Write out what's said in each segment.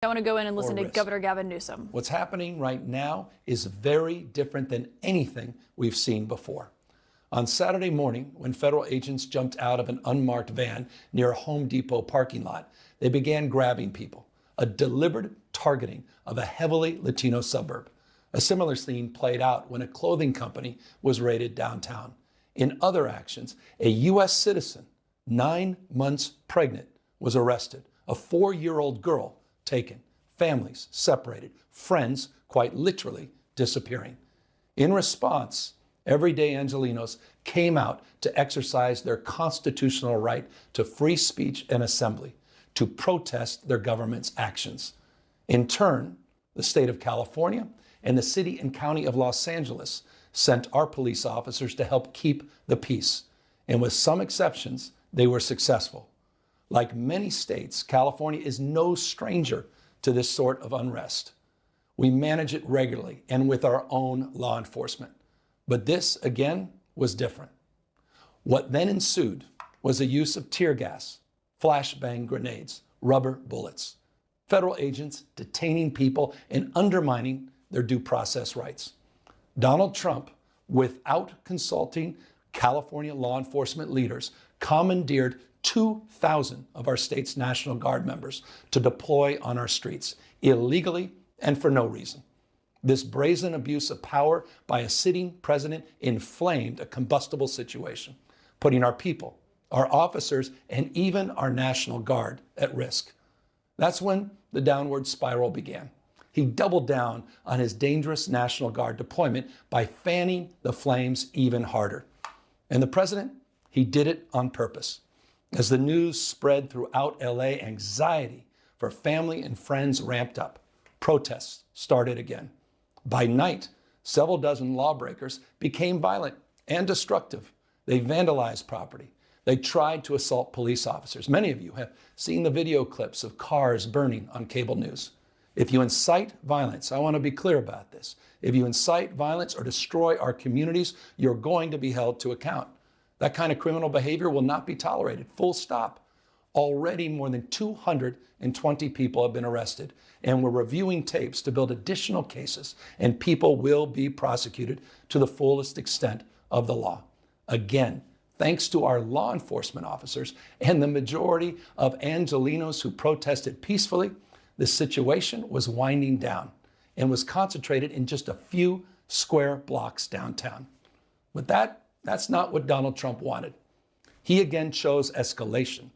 I want to go in and listen to Governor Gavin Newsom. What's happening right now is very different than anything we've seen before. On Saturday morning, when federal agents jumped out of an unmarked van near a Home Depot parking lot, they began grabbing people, a deliberate targeting of a heavily Latino suburb. A similar scene played out when a clothing company was raided downtown. In other actions, a U.S. citizen, 9 months pregnant, was arrested. A 4-year-old girl taken, families separated, friends quite literally disappearing. In response, everyday Angelenos came out to exercise their constitutional right to free speech and assembly, to protest their government's actions. In turn, the state of California and the city and county of Los Angeles sent our police officers to help keep the peace. And with some exceptions, they were successful. Like many states, California is no stranger to this sort of unrest. We manage it regularly and with our own law enforcement. But this, again, was different. What then ensued was the use of tear gas, flashbang grenades, rubber bullets, federal agents detaining people and undermining their due process rights. Donald Trump, without consulting California law enforcement leaders, commandeered 2,000 of our state's National Guard members to deploy on our streets, illegally and for no reason. This brazen abuse of power by a sitting president inflamed a combustible situation, putting our people, our officers, and even our National Guard at risk. That's when the downward spiral began. He doubled down on his dangerous National Guard deployment by fanning the flames even harder. And the president, he did it on purpose. As the news spread throughout LA, anxiety for family and friends ramped up. Protests started again. By night, several dozen lawbreakers became violent and destructive. They vandalized property. They tried to assault police officers. Many of you have seen the video clips of cars burning on cable news. If you incite violence, I want to be clear about this. If you incite violence or destroy our communities, you're going to be held to account. That kind of criminal behavior will not be tolerated, full stop. Already more than 220 people have been arrested, and we're reviewing tapes to build additional cases, and people will be prosecuted to the fullest extent of the law. Again, thanks to our law enforcement officers and the majority of Angelenos who protested peacefully, the situation was winding down and was concentrated in just a few square blocks downtown. But that's not what Donald Trump wanted. He again chose escalation.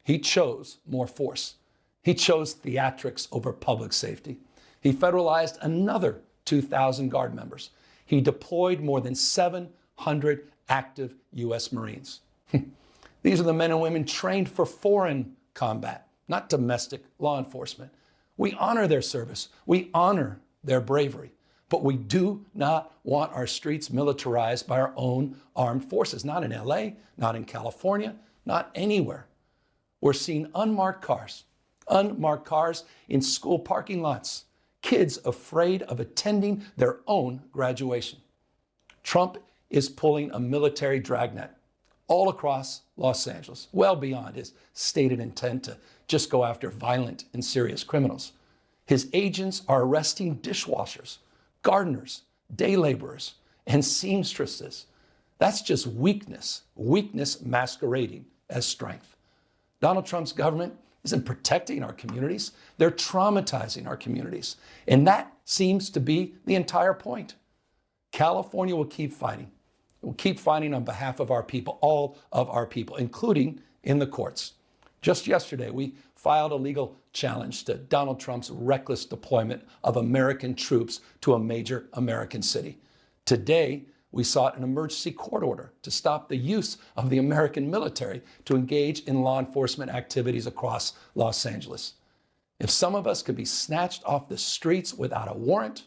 He chose more force. He chose theatrics over public safety. He federalized another 2,000 Guard members. He deployed more than 700 active U.S. Marines. These are the men and women trained for foreign combat, not domestic law enforcement. We honor their service. We honor their bravery. But we do not want our streets militarized by our own armed forces, not in LA, not in California, not anywhere. We're seeing unmarked cars in school parking lots, kids afraid of attending their own graduation. Trump is pulling a military dragnet all across Los Angeles, well beyond his stated intent to just go after violent and serious criminals. His agents are arresting dishwashers, gardeners, day laborers, and seamstresses. That's just weakness masquerading as strength. Donald Trump's government isn't protecting our communities. They're traumatizing our communities. And that seems to be the entire point. California will keep fighting. It will keep fighting on behalf of our people, all of our people, including in the courts. Just yesterday, we filed a legal challenge to Donald Trump's reckless deployment of American troops to a major American city. Today, we sought an emergency court order to stop the use of the American military to engage in law enforcement activities across Los Angeles. If some of us could be snatched off the streets without a warrant,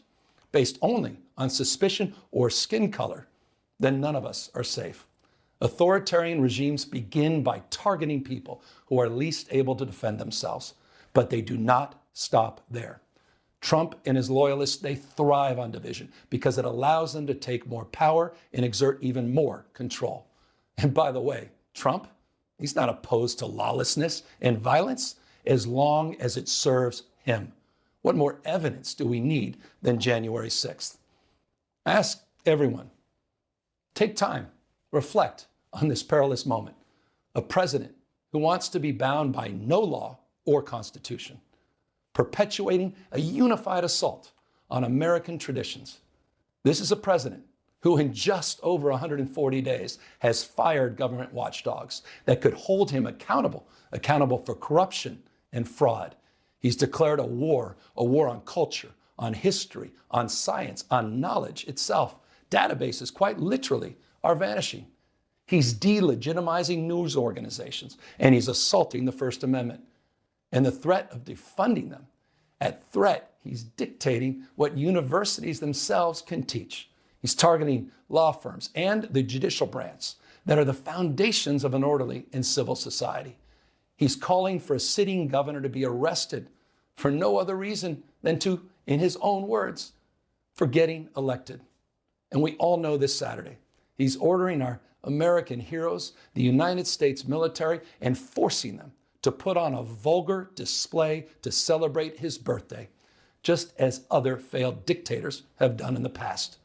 based only on suspicion or skin color, then none of us are safe. Authoritarian regimes begin by targeting people who are least able to defend themselves, but they do not stop there. Trump and his loyalists, they thrive on division because it allows them to take more power and exert even more control. And by the way, Trump, he's not opposed to lawlessness and violence as long as it serves him. What more evidence do we need than January 6th? Ask everyone. Take time, reflect on this perilous moment. A president who wants to be bound by no law or constitution, perpetuating a unified assault on American traditions. This is a president who in just over 140 days has fired government watchdogs that could hold him accountable for corruption and fraud. He's declared a war on culture, on history, on science, on knowledge itself. Databases, quite literally, are vanishing. He's delegitimizing news organizations, and he's assaulting the First Amendment. And the threat of defunding them, at threat, he's dictating what universities themselves can teach. He's targeting law firms and the judicial branch that are the foundations of an orderly and civil society. He's calling for a sitting governor to be arrested for no other reason than to, in his own words, for getting elected. And we all know this Saturday, he's ordering our American heroes, the United States military, and forcing them to put on a vulgar display to celebrate his birthday, just as other failed dictators have done in the past.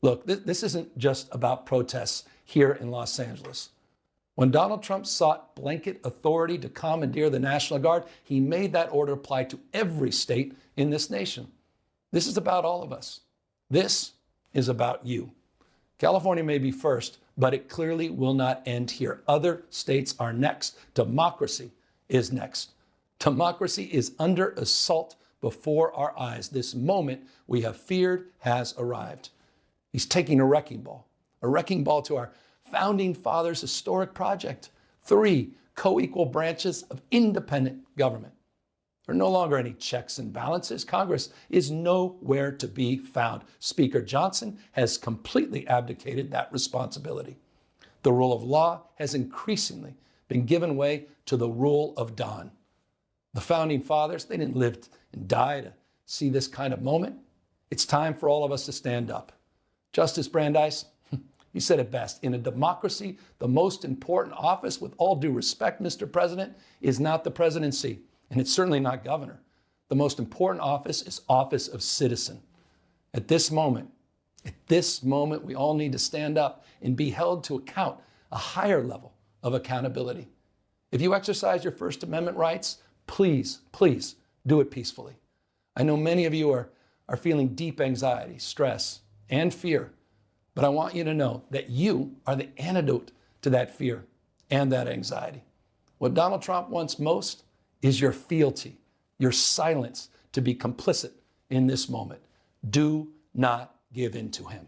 Look, this isn't just about protests here in Los Angeles. When Donald Trump sought blanket authority to commandeer the National Guard, he made that order apply to every state in this nation. This is about all of us. This is about you. California may be first, but it clearly will not end here. Other states are next. Democracy is next. Democracy is under assault before our eyes. This moment we have feared has arrived. He's taking a wrecking ball to our founding fathers' historic project. 3 co-equal branches of independent government. There are no longer any checks and balances. Congress is nowhere to be found. Speaker Johnson has completely abdicated that responsibility. The rule of law has increasingly been given way to the rule of Don. The founding fathers, they didn't live and die to see this kind of moment. It's time for all of us to stand up. Justice Brandeis, he said it best. In a democracy, the most important office, with all due respect, Mr. President, is not the presidency, and it's certainly not governor. The most important office is office of citizen. At this moment, we all need to stand up and be held to account, a higher level of accountability. If you exercise your First Amendment rights, please, please do it peacefully. I know many of you are feeling deep anxiety, stress, and fear, but I want you to know that you are the antidote to that fear and that anxiety. What Donald Trump wants most is your fealty, your silence to be complicit in this moment. Do not give in to him.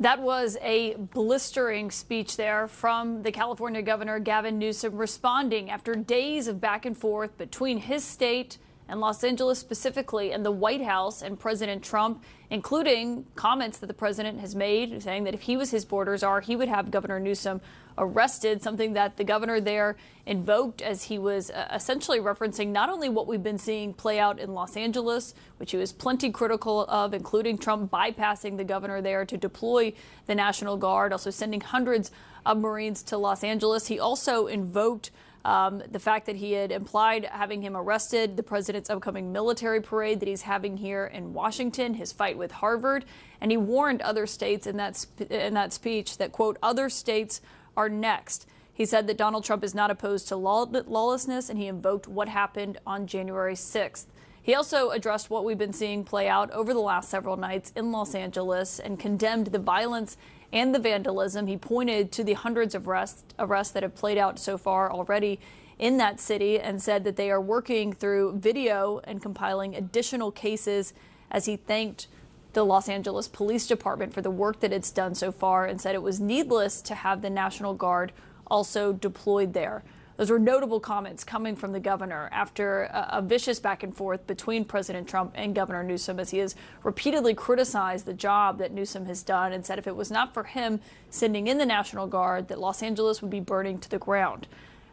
That was a blistering speech there from the California governor, Gavin Newsom, responding after days of back and forth between his state and Los Angeles specifically, and the White House and President Trump, including comments that the president has made saying that if he was his border czar, he would have Governor Newsom arrested, something that the governor there invoked as he was essentially referencing not only what we've been seeing play out in Los Angeles, which he was plenty critical of, including Trump bypassing the governor there to deploy the National Guard, also sending hundreds of Marines to Los Angeles. He also invoked the fact that he had implied having him arrested, the president's upcoming military parade that he's having here in Washington, his fight with Harvard, and he warned other states in that speech that, quote, other states are next. He said that Donald Trump is not opposed to lawlessness, and he invoked what happened on January 6th. He also addressed what we've been seeing play out over the last several nights in Los Angeles and condemned the violence and the vandalism. He pointed to the hundreds of arrests that have played out so far already in that city and said that they are working through video and compiling additional cases, as he thanked the Los Angeles Police Department for the work that it's done so far and said it was needless to have the National Guard also deployed there. Those were notable comments coming from the governor after a vicious back and forth between President Trump and Governor Newsom, as he has repeatedly criticized the job that Newsom has done and said if it was not for him sending in the National Guard, that Los Angeles would be burning to the ground.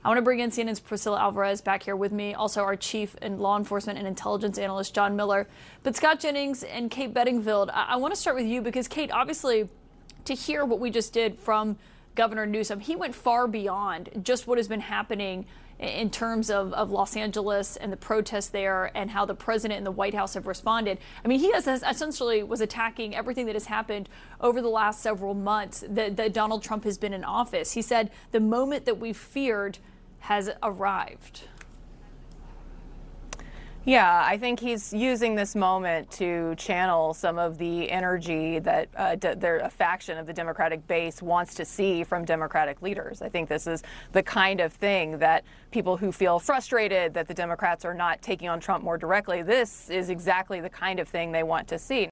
I want to bring in CNN's Priscilla Alvarez back here with me, also our chief and law enforcement and intelligence analyst, John Miller. But Scott Jennings and Kate Bedingfield, I want to start with you because, Kate, obviously, to hear what we just did from Governor Newsom, he went far beyond just what has been happening in terms of Los Angeles and the protests there and how the president and the White House have responded. I mean, he has essentially was attacking everything that has happened over the last several months that Donald Trump has been in office. He said the moment that we feared has arrived. Yeah, I think he's using this moment to channel some of the energy that a faction of the Democratic base wants to see from Democratic leaders. I think this is the kind of thing that people who feel frustrated that the Democrats are not taking on Trump more directly, this is exactly the kind of thing they want to see.